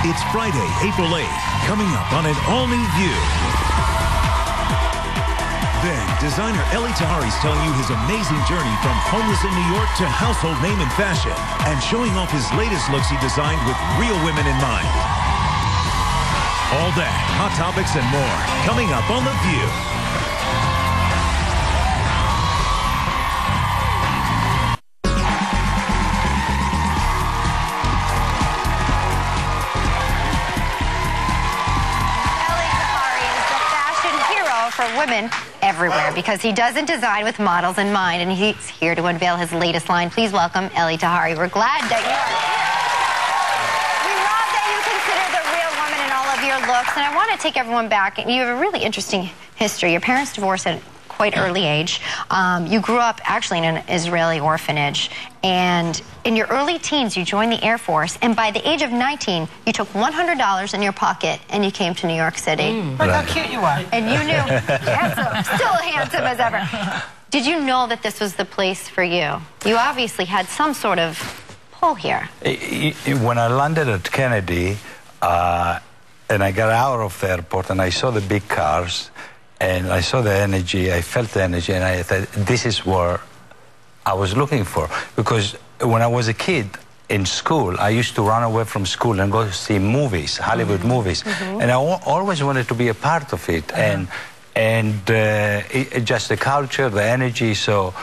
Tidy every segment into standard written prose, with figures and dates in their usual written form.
It's Friday, April 8th, coming up on an all-new View. Then, designer Elie Tahari is telling you his amazing journey from homeless in New York to household name in fashion and showing off his latest looks he designed with real women in mind. All that, hot topics, and more coming up on The View. For women everywhere because he doesn't design with models in mind, and he's here to unveil his latest line. Please welcome Elie Tahari. We're glad that you are here. We love that you consider the real woman in all of your looks, and I want to take everyone back. You have a really interesting history. Your parents divorced at quite early age. You grew up actually in an Israeli orphanage, and in your early teens you joined the Air Force, and by the age of 19 you took $100 in your pocket and you came to New York City. Look how cute you are. And you knew, handsome, still handsome as ever. Did you know that this was the place for you? You obviously had some sort of pull here. When I landed at Kennedy and I got out of the airport and I saw the big cars, and I saw the energy, I felt the energy, and I thought, this is where I was looking for. Because when I was a kid in school, I used to run away from school and go to see movies, Hollywood movies. And I always wanted to be a part of it. Just the culture, the energy. So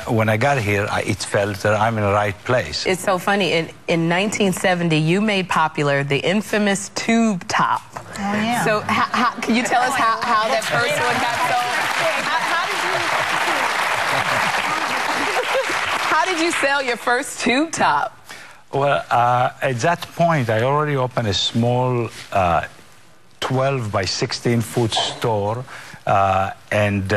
when I got here, it felt that I'm in the right place. It's so funny. In 1970, you made popular the infamous tube top. Oh, yeah. So can you tell us how that first one got sold? How did you sell your first tube top? Well, at that point, I already opened a small 12 by 16 foot store, and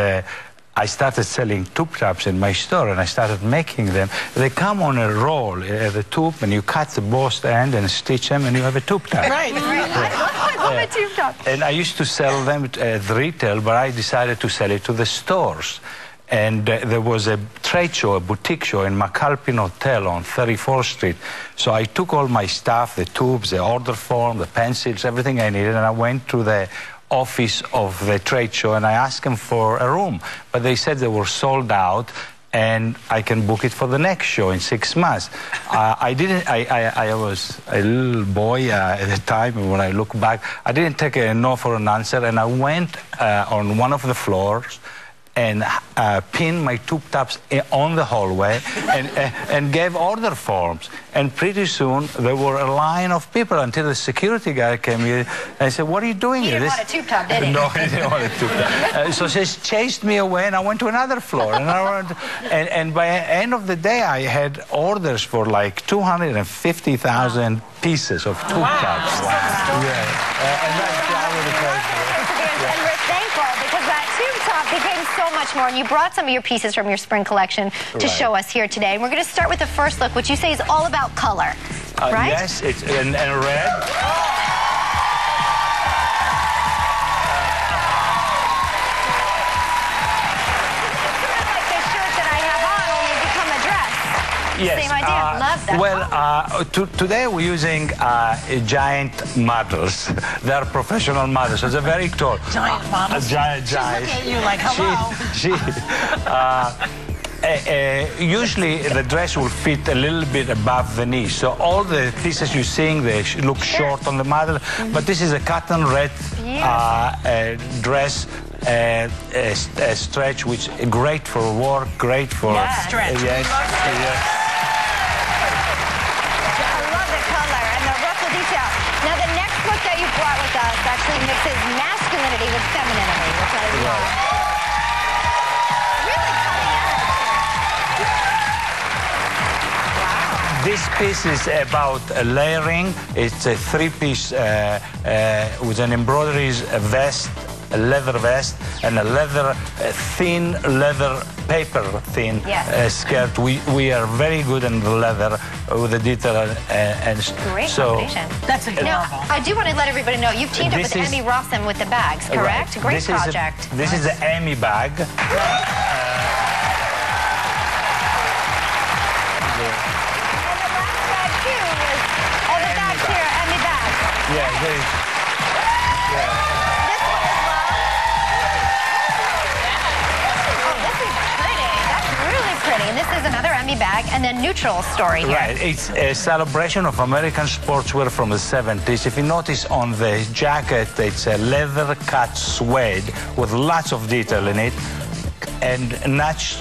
I started selling tube tops in my store, and I started making them. They come on a roll, the tube, and you cut the both end and stitch them, and you have a tube top. Right. I love a tube top. And I used to sell them at retail, but I decided to sell it to the stores. And there was a trade show, a boutique show in McAlpin Hotel on 34th Street. So I took all my stuff, the tubes, the order form, the pencils, everything I needed, and I went to the office of the trade show and I asked them for a room, but they said they were sold out and I can book it for the next show in 6 months. I was a little boy at the time, and when I look back, I didn't take a no for an answer, and I went on one of the floors and pinned my tube tops on the hallway and gave order forms. And pretty soon, there were a line of people until the security guy came here and I said, what are you doing here? He didn't want a tube top, did he? No, he didn't want a tube top. So she chased me away, and I went to another floor. And by the end of the day, I had orders for like 250,000 pieces of tube tops. Wow. Yeah. And that's and we're thankful because that tube top became so much more. And you brought some of your pieces from your spring collection to show us here today. And we're going to start with the first look, which you say is all about color, right? Yes, it's in red. Yes. Same idea. Love that. Well, today we're using giant models. They're professional models, so they're very tall. Giant models? Giant. She's looking at you like, hello. Usually the dress will fit a little bit above the knee, so all the pieces you're seeing, they look short on the model, but this is a cotton red dress, a stretch, which is great for work, great for... Stretch. Yes. Now, the next look that you brought with us actually mixes masculinity with femininity, which I love. Really cutting edge. Wow. This piece is about layering. It's a three-piece with an embroidery vest, a leather vest, and a leather, thin leather, paper thin skirt. We are very good in the leather with the detail and great so combination. That's incredible. Now, I do want to let everybody know you've teamed up with Emmy Rossum with the bags, correct? Right. Great project. This is the Emmy bag. And the last bag too was all the bags here, Emmy bags. very... And this is another Emmy bag, and then neutral story here. Right, it's a celebration of American sportswear from the 70s. If you notice on the jacket, it's a leather cut suede with lots of detail in it. And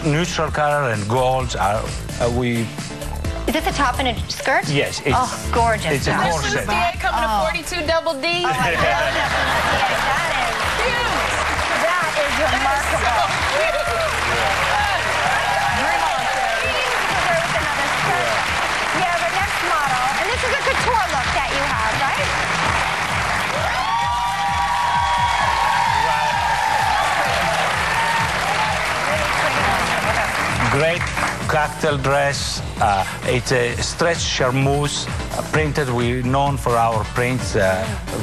neutral color and golds are, Is this a top and a skirt? Yes. It's, gorgeous. It's a corset. Coming to 42 double D. Oh, I love that. That is remarkable. Yeah, the next model, and this is a couture look that you have, right? Great cocktail dress. It's a stretch charmeuse printed. We're known for our prints.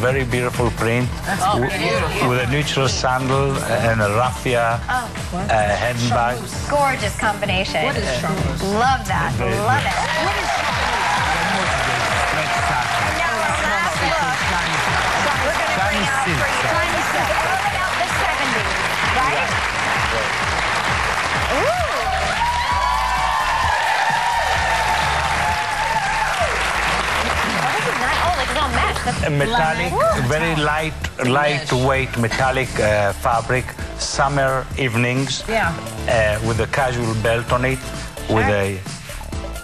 Very beautiful print. With a neutral sandal and a raffia handbag. Gorgeous combination. What is charmeuse? Love that. Love it. What is and now our last look, we're going to bring out for you. Throwing out the 70s, right? Ooh. A metallic, very lightweight metallic fabric, summer evenings, with a casual belt on it, with a...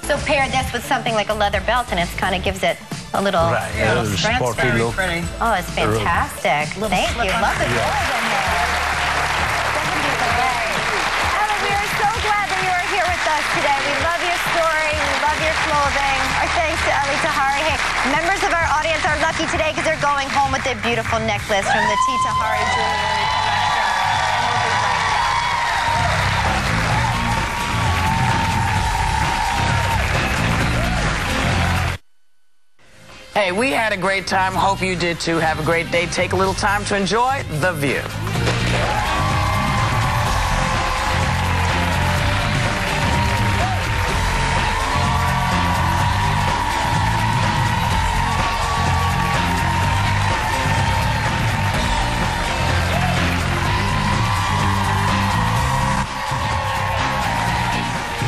So pair this with something like a leather belt, and it kind of gives it a little, a little sporty look. Pretty. Oh, it's fantastic. Thank you. Love the gold in there. Elie, we are so glad that you are here with us today. We love your story. We love your clothing. Our thanks to Elie Tahari. Hey, members of our audience are lucky today because they're going home with a beautiful necklace from the Tahari Jewelry Collection. Hey, we had a great time. Hope you did too. Have a great day. Take a little time to enjoy The View.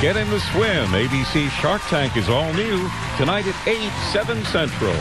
Get in the swim. ABC Shark Tank is all new tonight at 8, 7 Central.